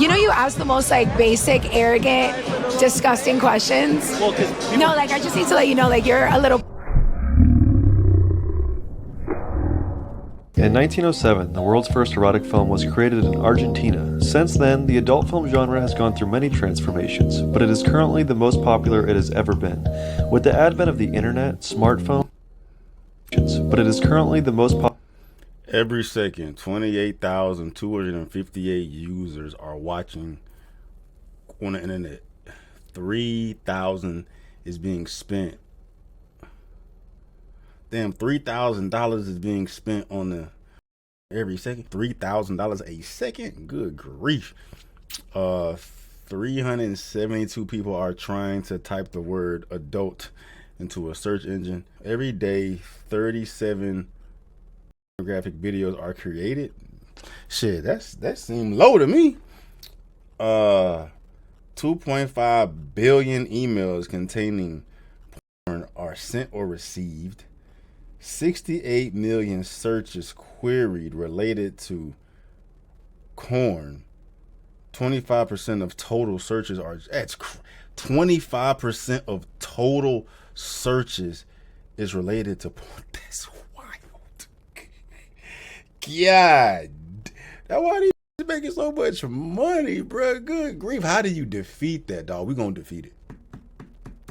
You know, you ask the most like basic, arrogant, disgusting questions. Well, because No, like I just need to let you know, like you're a little. In 1907, the world's first erotic film was created in Argentina. Since then, the adult film genre has gone through many transformations, but it is currently the most popular it has ever been. With the advent of the internet, smartphone, but it is currently the most popular. Every second, 28,258 users are watching on the internet. 3,000 is being spent. Damn, $3,000 is being spent on the every second. $3,000 a second? Good grief. 372 people are trying to type the word adult into a search engine. Every day, 37 graphic videos are created. Shit, that seemed low to me. 2.5 billion emails containing porn are sent or received. 68 million searches queried related to corn. 25% of total searches are 25% of total searches is related to porn. That's wild. God, that's why these making so much money, bro. Good grief. How do you defeat that, dog? We gonna defeat it.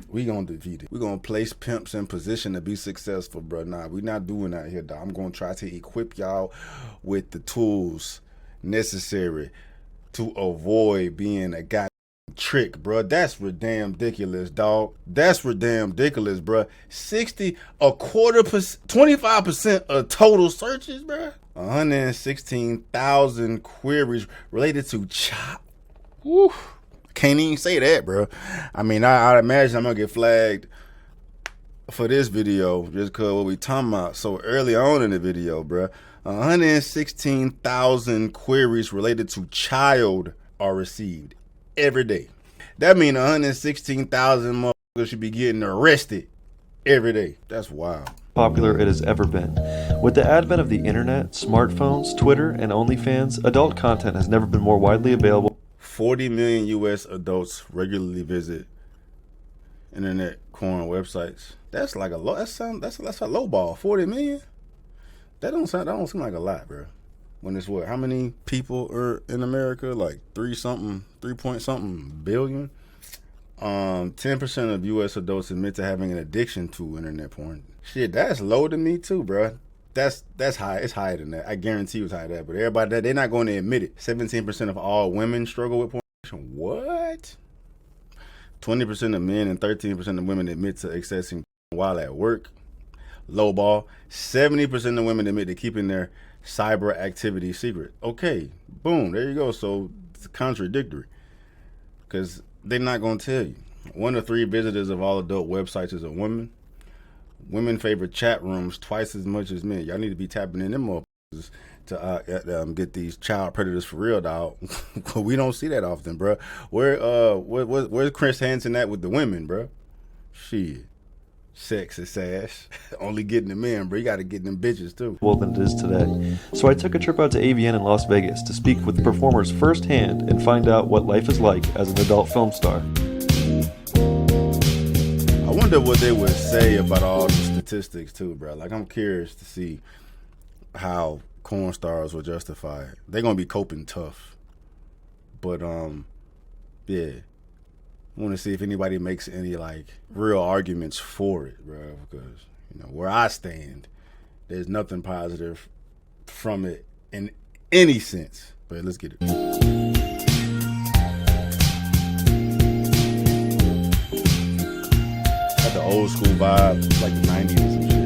We gonna defeat it. We gonna place pimps in position to be successful, bro. Nah, we not doing that here, dog. I'm gonna try to equip y'all with the tools necessary to avoid being a goddamn trick, bro. That's ridiculous, dog. That's ridiculous, bro. 25% of total searches, bro. 116,000 queries related to child. Woo. Can't even say that, bro. I mean, I imagine I'm gonna get flagged for this video just because what we talking about so early on in the video, bro. 116,000 queries related to child are received every day. That means 116,000 motherfuckers should be getting arrested every day. That's wild. Popular it has ever been. With the advent of the internet, smartphones, Twitter, and OnlyFans, adult content has never been more widely available. 40 million U.S. adults regularly visit internet porn websites. That's like a low. That's a low ball. 40 million. That don't seem like a lot, bro. When it's what? How many people are in America? Like 3 point something billion. 10% of U.S. adults admit to having an addiction to internet porn. Shit, that's low to me too, bro. That's high. It's higher than that. I guarantee it's higher than that. But everybody, they're not going to admit it. 17% of all women struggle with porn. What? 20% of men and 13% of women admit to accessing while at work. Low ball. 70% of women admit to keeping their cyber activity secret. Okay, boom, there you go. So it's contradictory because they're not going to tell you. 1 of 3 visitors of all adult websites is a woman. Women favor chat rooms twice as much as men. Y'all need to be tapping in them motherfuckers to get these child predators for real, dog. We don't see that often, bro. Where's Chris Hansen at with the women, bro? Shit. Sexy sass. Only getting the men, bro. You got to get them bitches, too. Well, than it is today. So I took a trip out to AVN in Las Vegas to speak with the performers firsthand and find out what life is like as an adult film star. I wonder what they would say about all the statistics, too, bro. Like, I'm curious to see how porn stars will justify it. They're going to be coping tough. But, yeah. I want to see if anybody makes any, like, real arguments for it, bro. Because, you know, where I stand, there's nothing positive from it in any sense. But let's get it. Got the old school vibe, like the 90s and some shit.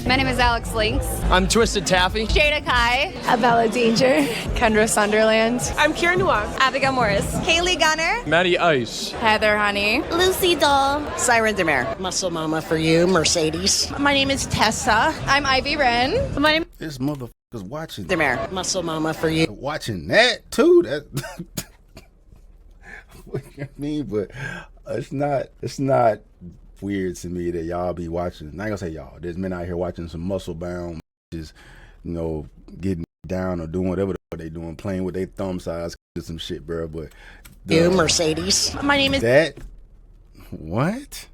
My name is Alex Lynx. I'm Twisted Taffy. Jada Kai. Abella Danger. Kendra Sunderland. I'm Kira Noir. Abigail Morris. Kaylee Gunner. Maddie Ice. Heather Honey. Lucy Doll. Siren Demare. Muscle Mama for you, Mercedes. My name is Tessa. I'm Ivy Wren. My name This motherfucker's watching. Demare. Muscle Mama for you. Watching that, too? That. What you mean? But it's not weird to me that y'all be watching. I'm not gonna say y'all. There's men out here watching some muscle bound, just, you know, getting down or doing whatever the fuck they doing, playing with their thumb size, do some shit, bro. But You, Mercedes. My name is that, what?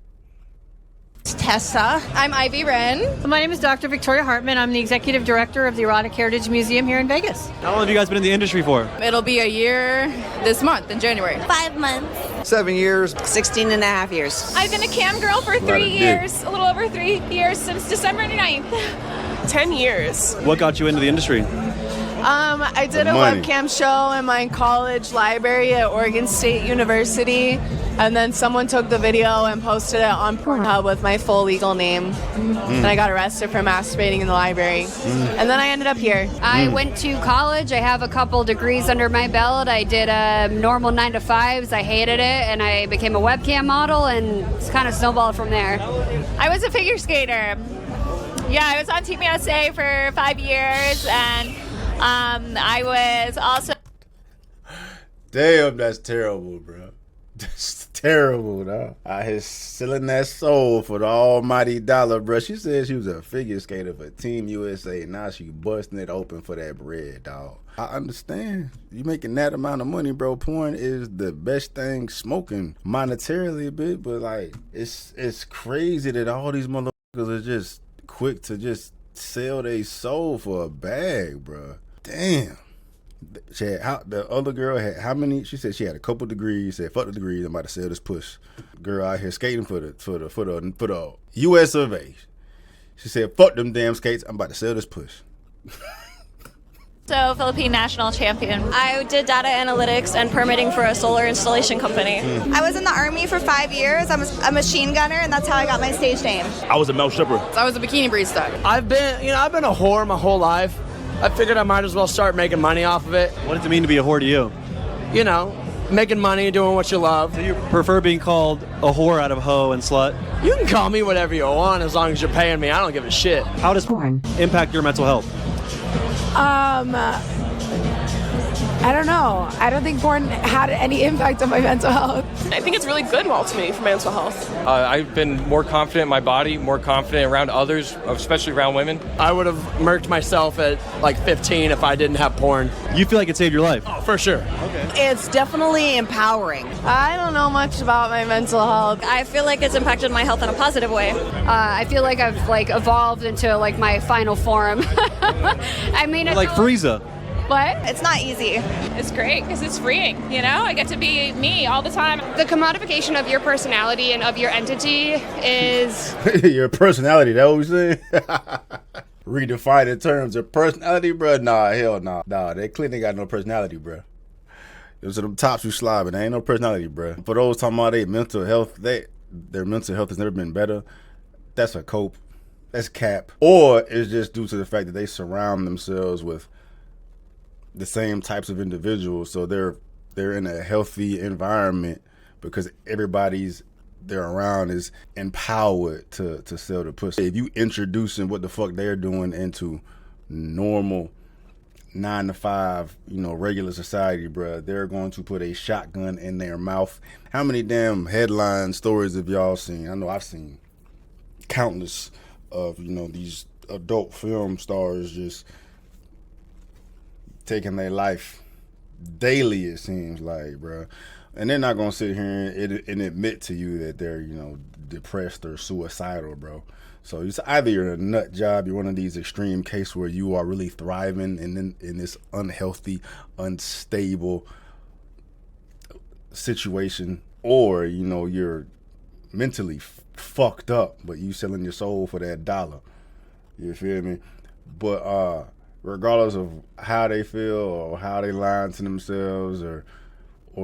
Tessa. I'm Ivy Wren. My name is Dr. Victoria Hartman. I'm the Executive Director of the Erotic Heritage Museum here in Vegas. How long have you guys been in the industry for? It'll be a year this month in January. 5 months. 7 years. 16 and a half years. I've been a cam girl for 3 years, a little over 3 years, since December 9th. 10 years. What got you into the industry? I did a money. webcam show in my college library at Oregon State University, and then someone took the video and posted it on Pornhub with my full legal name, and I got arrested for masturbating in the library. And then I ended up here. I went to college. I have a couple degrees under my belt. I did a normal 9 to 5s. I hated it, and I became a webcam model, and it's kind of snowballed from there. I was a figure skater. Yeah, I was on Team USA for 5 years, and I was also... Damn, that's terrible, bro. That's terrible, dog. I here selling that soul for the almighty dollar, bro. She said she was a figure skater for Team USA. Now she busting it open for that bread, dog. I understand. You making that amount of money, bro. Porn is the best thing smoking monetarily a bit, but like it's crazy that all these motherfuckers are just quick to just sell their soul for a bag, bro. Damn. The other girl had how many? She said she had a couple degrees. Said fuck the degrees, I'm about to sell this push. Girl out here skating for the U.S. of A. She said fuck them damn skates, I'm about to sell this push. So, Philippine national champion. I did data analytics and permitting for a solar installation company. I was in the Army for 5 years. I'm a machine gunner, and that's how I got my stage name. I was a male stripper. I was a bikini barista. I've been a whore my whole life. I figured I might as well start making money off of it. What does it mean to be a whore to you? You know, making money, doing what you love. Do you prefer being called a whore out of hoe and slut? You can call me whatever you want as long as you're paying me. I don't give a shit. How does porn impact your mental health? I don't know. I don't think porn had any impact on my mental health. I think it's really good ultimately for mental health. I've been more confident in my body, more confident around others, especially around women. I would have murked myself at like 15 if I didn't have porn. You feel like it saved your life? Oh, for sure. It's definitely empowering. I don't know much about my mental health. I feel like it's impacted my health in a positive way. I feel like I've evolved into my final form. I mean, Like Frieza. What? It's not easy. It's great because it's freeing, I get to be me all the time. The commodification of your personality and of your entity is... Your personality, that what we saying? Redefine in terms of personality, bro. Nah, hell nah. Nah, that clinic got no personality, bro. Those are them tops you slobbing. There ain't no personality, bro. For those talking about their mental health, their mental health has never been better. That's a cope. That's cap. Or it's just due to the fact that they surround themselves with the same types of individuals, so they're in a healthy environment because everybody's they're around is empowered to sell the pussy. If you introducing what the fuck they're doing into normal 9 to 5, regular society, bruh, they're going to put a shotgun in their mouth. How many damn headline stories have y'all seen? I know I've seen countless of these adult film stars just taking their life daily, it seems like, bro. And they're not gonna sit here and admit to you that they're, depressed or suicidal, bro. So it's either you're a nut job, you're one of these extreme cases where you are really thriving in this unhealthy, unstable situation, or you're mentally fucked up, but you selling your soul for that dollar. You feel me? But regardless of how they feel or how they lying to themselves or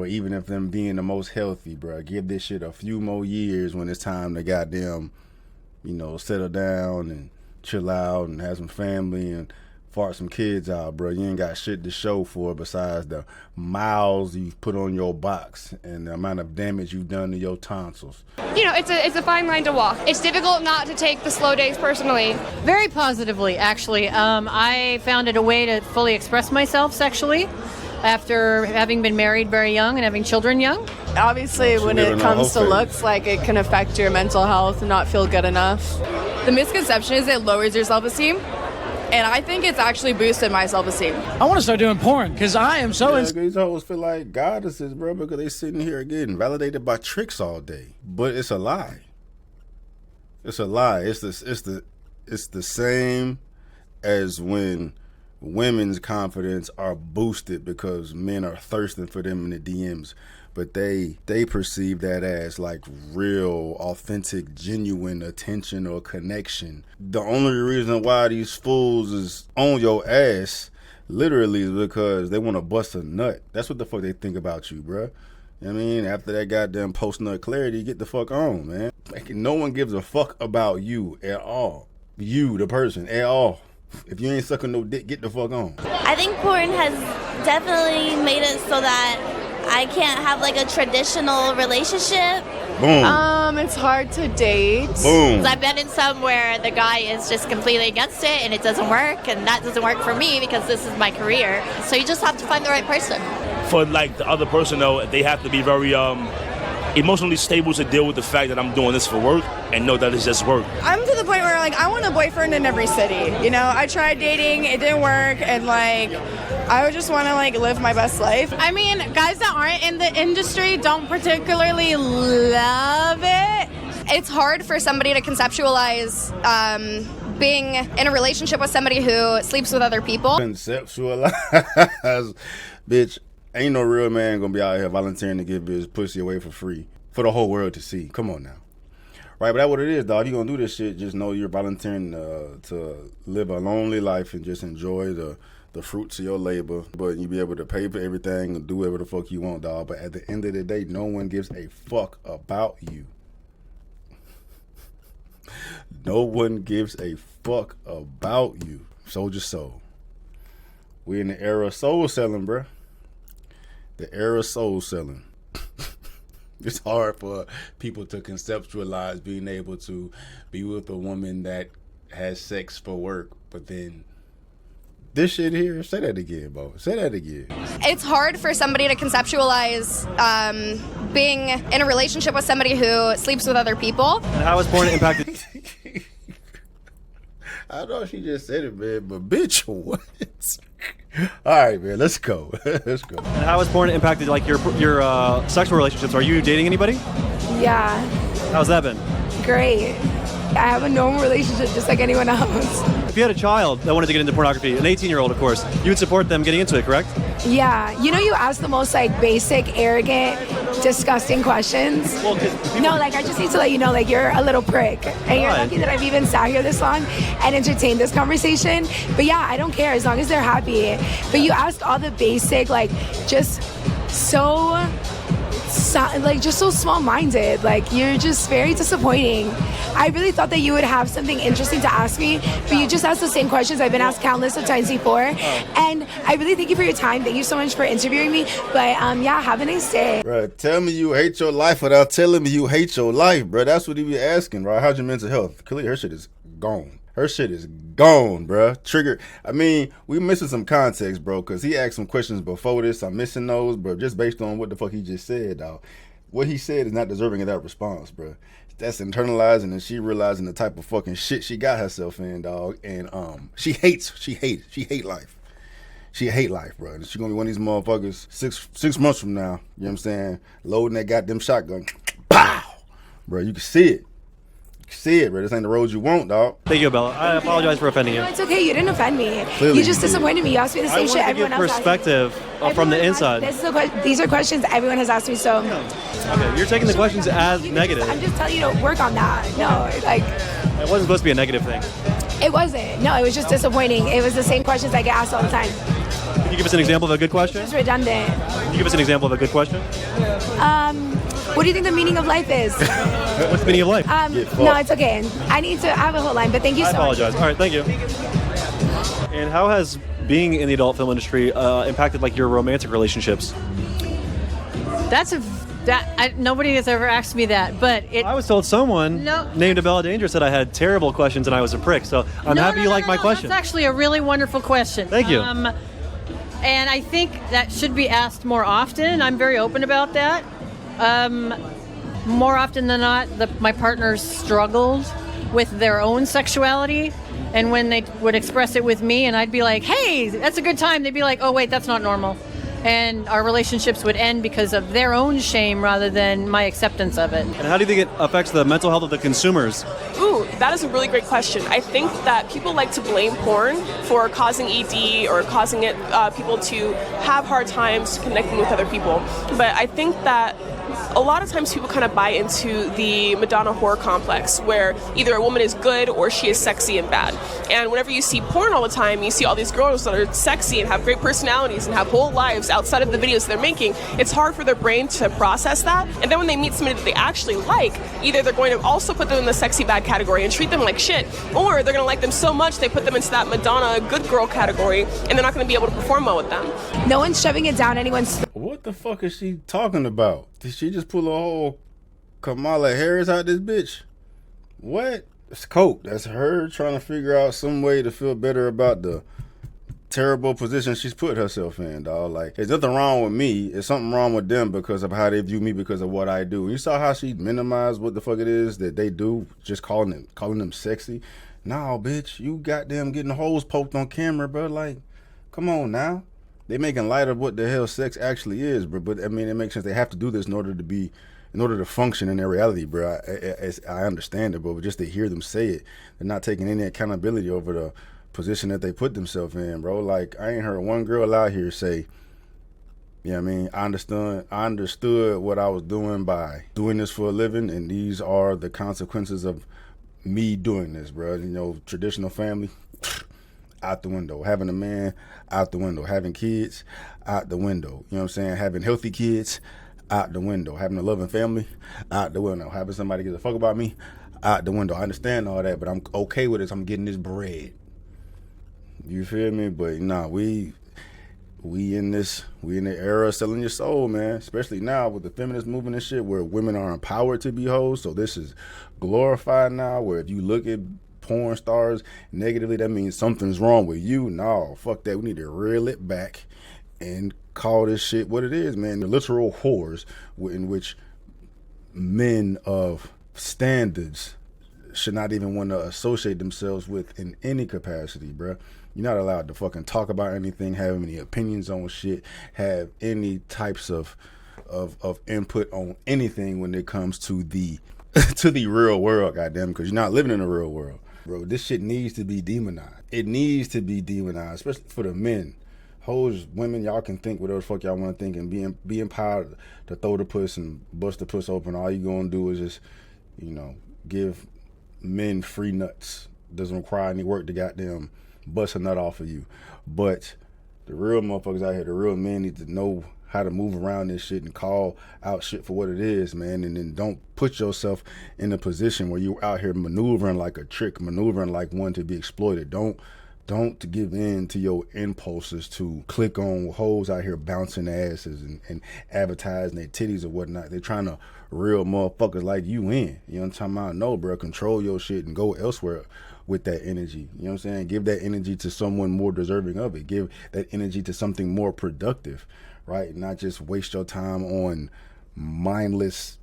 even if them being the most healthy, bro, give this shit a few more years when it's time to goddamn, settle down and chill out and have some family and fart some kids out, bro. You ain't got shit to show for it besides the miles you've put on your box and the amount of damage you've done to your tonsils. It's a fine line to walk. It's difficult not to take the slow days personally. Very positively, actually. I found it a way to fully express myself sexually after having been married very young and having children young. Obviously, when it comes to looks, it can affect your mental health and not feel good enough. The misconception is it lowers your self-esteem. and I think it's actually boosted my self-esteem. I want to start doing porn because I am so. These hoes feel like goddesses, bro, because they sitting here getting validated by tricks all day. But it's a lie. It's a lie. It's the same as when women's confidence are boosted because men are thirsting for them in the DMs, but they perceive that as like real, authentic, genuine attention or connection. The only reason why these fools is on your ass literally is because they want to bust a nut. That's what the fuck they think about you, bruh. You know what I mean? After that goddamn post-nut clarity, get the fuck on, man. Like, no one gives a fuck about you at all. You, the person, at all. If you ain't sucking no dick, get the fuck on. I think porn has definitely made it so that I can't have like a traditional relationship. Boom. It's hard to date. Boom. I've been in some where the guy is just completely against it and it doesn't work, and that doesn't work for me because this is my career. So you just have to find the right person. For like the other person though, they have to be very emotionally stable to deal with the fact that I'm doing this for work and know that it's just work. I'm to the point where like I want a boyfriend in every city. You know, I tried dating, it didn't work, and like I would just want to like live my best life. I mean, guys that aren't in the industry don't particularly love it. It's hard for somebody to conceptualize being in a relationship with somebody who sleeps with other people. Conceptualize, bitch. Ain't no real man gonna be out here volunteering to give his pussy away for free for the whole world to see. Come on now. Right, but that's what it is, dog. You gonna do this shit, just know you're volunteering to live a lonely life and just enjoy the fruits of your labor. But you be able to pay for everything and do whatever the fuck you want, dog. But at the end of the day, no one gives a fuck about you. No one gives a fuck about you. Soldier soul. We in the era of soul selling, bruh. The era of soul selling. It's hard for people to conceptualize being able to be with a woman that has sex for work, but then this shit here, say that again, Bo. Say that again. It's hard for somebody to conceptualize being in a relationship with somebody who sleeps with other people. And how has porn impacted? I know she just said it, man, but bitch, what? All right, man, let's go. Let's go. And how has porn impacted like your sexual relationships? Are you dating anybody? Yeah, How's that been? great. I have a normal relationship just like anyone else. If you had a child that wanted to get into pornography, an 18-year-old, of course, you would support them getting into it, correct? Yeah, you know, you ask the most like basic, arrogant, disgusting questions. Well, No, like I just need to let you know, like you're a little prick, and you're Why? lucky that I've even sat here this long and entertained this conversation. But yeah, I don't care as long as they're happy. But you ask all the basic, like just so small-minded. Like you're just very disappointing. I really thought that you would have something interesting to ask me, but you just asked the same questions I've been asked countless of times before. And I really thank you for your time. Thank you so much for interviewing me. But yeah, have a nice day. Bro, tell me you hate your life without telling me you hate your life, bro. That's what he be asking, bro. How's your mental health? Clearly, her shit is gone. Her shit is gone, bro. Trigger. I mean, we missing some context, bro, because he asked some questions before this. I'm missing those, bro, just based on what the fuck he just said, dog. What he said is not deserving of that response, bro. That's internalizing and she realizing the type of fucking shit she got herself in, dog. And she hate life. She hate life, bro. And she gonna be one of these motherfuckers six months from now, you know what I'm saying, loading that goddamn shotgun. Pow! Bro, you can see it. See it, bro. This ain't the road you want, dog. Thank you, Bella. I apologize for offending you. No, it's okay. You didn't offend me. Clearly You just you did. disappointed me. You asked me the same shit everyone else asked me. Perspective from the inside. These are questions everyone has asked me, so Okay, you're taking the questions as negative. I'm just telling you to work on that. No, like It wasn't supposed to be a negative thing. it wasn't. No, it was just disappointing. It was the same questions I get asked all the time. Can you give us an example of a good question? It's redundant. Can you give us an example of a good question? What do you think the meaning of life is? What's the meaning of life? No, it's okay. I have a whole line, but thank you I so much. apologize. All right, thank you. And how has being in the adult film industry impacted like your romantic relationships? Nobody has ever asked me that, but I was told someone named Abella Danger said I had terrible questions and I was a prick. So I'm happy you like my question. That's actually a really wonderful question. Thank you. And I think that should be asked more often. I'm very open about that. More often than not, my partners struggled with their own sexuality, And when they would express it with me and I'd be like, hey, that's a good time, they'd be like, oh, wait, that's not normal. And our relationships would end because of their own shame rather than my acceptance of it. And how do you think it affects the mental health of the consumers? Ooh, that is a really great question. I think that people like to blame porn for causing ED or causing people to have hard times connecting with other people. But I think that a lot of times people kind of buy into the Madonna whore complex where either a woman is good or she is sexy and bad. And whenever you see porn all the time, you see all these girls that are sexy and have great personalities and have whole lives outside of the videos they're making. It's hard for their brain to process that. And then when they meet somebody that they actually like, either they're going to also put them in the sexy bad category and treat them like shit, or they're going to like them so much they put them into that Madonna good girl category and they're not going to be able to perform well with them. No one's shoving it down anyone's throat. What the fuck is she talking about? Did she just pull a whole Kamala Harris out this bitch? What? It's coke. That's her trying to figure out some way to feel better about the terrible position she's put herself in, dog. Like, there's nothing wrong with me. It's something wrong with them because of how they view me because of what I do. You saw how she minimized what the fuck it is that they do, just calling them sexy. Nah, bitch, you goddamn getting holes poked on camera, bro. Like, come on now. They making light of what the hell sex actually is, bro. But I mean, it makes sense. They have to do this in order to function in their reality, bro. I understand it, but just to hear them say it, they're not taking any accountability over the position that they put themselves in, bro. Like, I ain't heard one girl out here say, you know what I mean, I understood what I was doing by doing this for a living, and these are the consequences of me doing this, bro. You know, traditional family, out the window. Having a man, out the window. Having kids, out the window. You know what I'm saying? Having healthy kids, out the window. Having a loving family, out the window. Having somebody give a fuck about me, out the window. I understand all that, but I'm okay with this. I'm getting this bread. You feel me? But nah, we in the era of selling your soul, man. Especially now with the feminist movement and shit, where women are empowered to be hoes. So this is glorified now. Where if you look at porn stars negatively, that means something's wrong with you. No, fuck that. We need to reel it back and call this shit what it is, man. The literal whores in which men of standards should not even want to associate themselves with in any capacity, bruh. You're not allowed to fucking talk about anything, have any opinions on shit, have any types of input on anything when it comes to the to the real world, goddamn, because you're not living in the real world. Bro, this shit needs to be demonized. It needs to be demonized, especially for the men. Hoes, women, y'all can think whatever the fuck y'all want to think and be empowered to throw the puss and bust the puss open. All you gonna do is just, you know, give men free nuts. Doesn't require any work to goddamn bust a nut off of you. But the real motherfuckers out here, the real men need to know how to move around this shit and call out shit for what it is, man. And then don't put yourself in a position where you're out here maneuvering like a trick, maneuvering like one to be exploited. Don't give in to your impulses to click on hoes out here bouncing asses and advertising their titties or whatnot. They're trying to reel motherfuckers like you in. You know what I'm talking about? No, bro, control your shit and go elsewhere with that energy. You know what I'm saying? Give that energy to someone more deserving of it. Give that energy to something more productive, right? Not just waste your time on mindless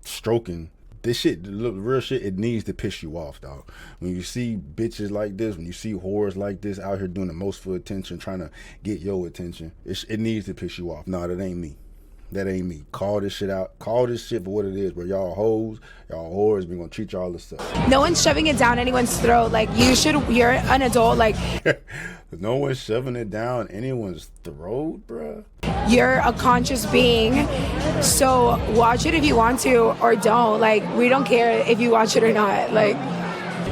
stroking. This shit, the real shit, it needs to piss you off, dog. When you see bitches like this, when you see whores like this out here doing the most for attention, trying to get your attention, it needs to piss you off. No, that ain't me. That ain't me. Call this shit out. Call this shit for what it is, bro. Y'all hoes, y'all whores, we gonna treat y'all the same. No one's shoving it down anyone's throat. Like, you're an adult, like. No one's shoving it down anyone's throat, bro. You're a conscious being, so watch it if you want to or don't. Like, we don't care if you watch it or not. Like,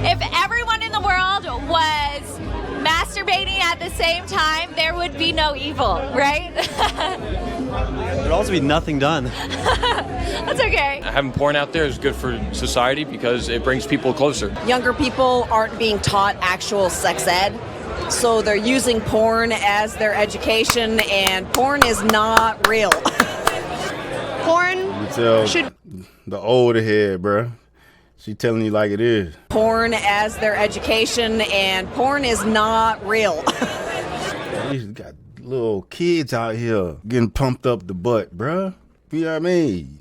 if everyone in the world was masturbating at the same time, there would be no evil, right? There'd also be nothing done. That's okay. Having porn out there is good for society because it brings people closer. Younger people aren't being taught actual sex ed, so they're using porn as their education, and porn is not real. Porn should... The older head, bro. She telling you like it is. Porn as their education, and porn is not real. You got little kids out here getting pumped up the butt, bruh. You know what I mean?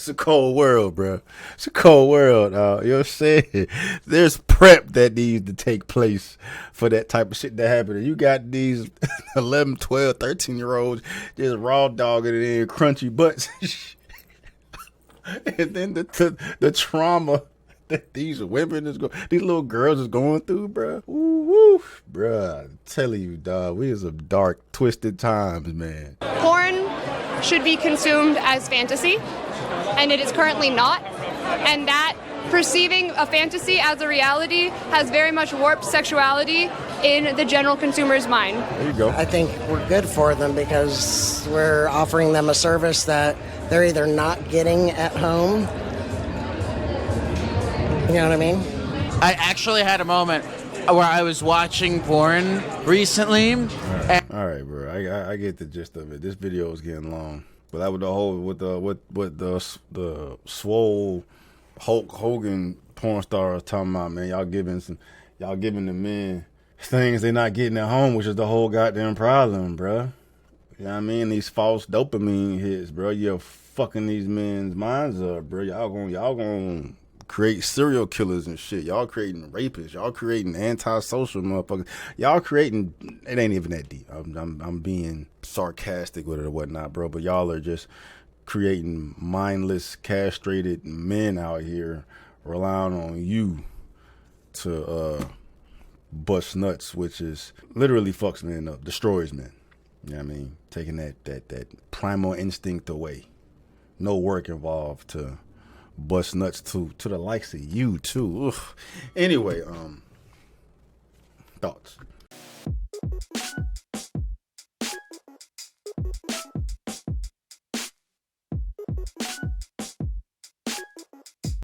It's a cold world, bro. It's a cold world. You know what I'm saying? There's prep that needs to take place for that type of shit to happen. And you got these 11, 12, 13-year-olds just raw dogging it in, crunchy butts. And then the trauma that these women these little girls is going through, bro. Woo, bro. I'm telling you, dog, we in some dark, twisted times, man. Porn should be consumed as fantasy, and it is currently not. And that perceiving a fantasy as a reality has very much warped sexuality in the general consumer's mind. There you go. I think we're good for them because we're offering them a service that they're either not getting at home. You know what I mean? I actually had a moment where I was watching porn recently. All right, bro. I get the gist of it. This video is getting long, but that was the whole with the swole Hulk Hogan porn stars talking about, man. Y'all giving the men things they not getting at home, which is the whole goddamn problem, bro. You know what I mean? These false dopamine hits, bro. You're fucking these men's minds up, bro. Y'all gonna create serial killers and shit. Y'all creating rapists. Y'all creating antisocial motherfuckers. Y'all creating, it ain't even that deep. I'm being sarcastic with it or whatnot, bro. But y'all are just creating mindless, castrated men out here relying on you to bust nuts, which is literally fucks men up, destroys men. You know what I mean? Taking that primal instinct away. No work involved to bust nuts to the likes of you too. Ugh. Anyway, thoughts.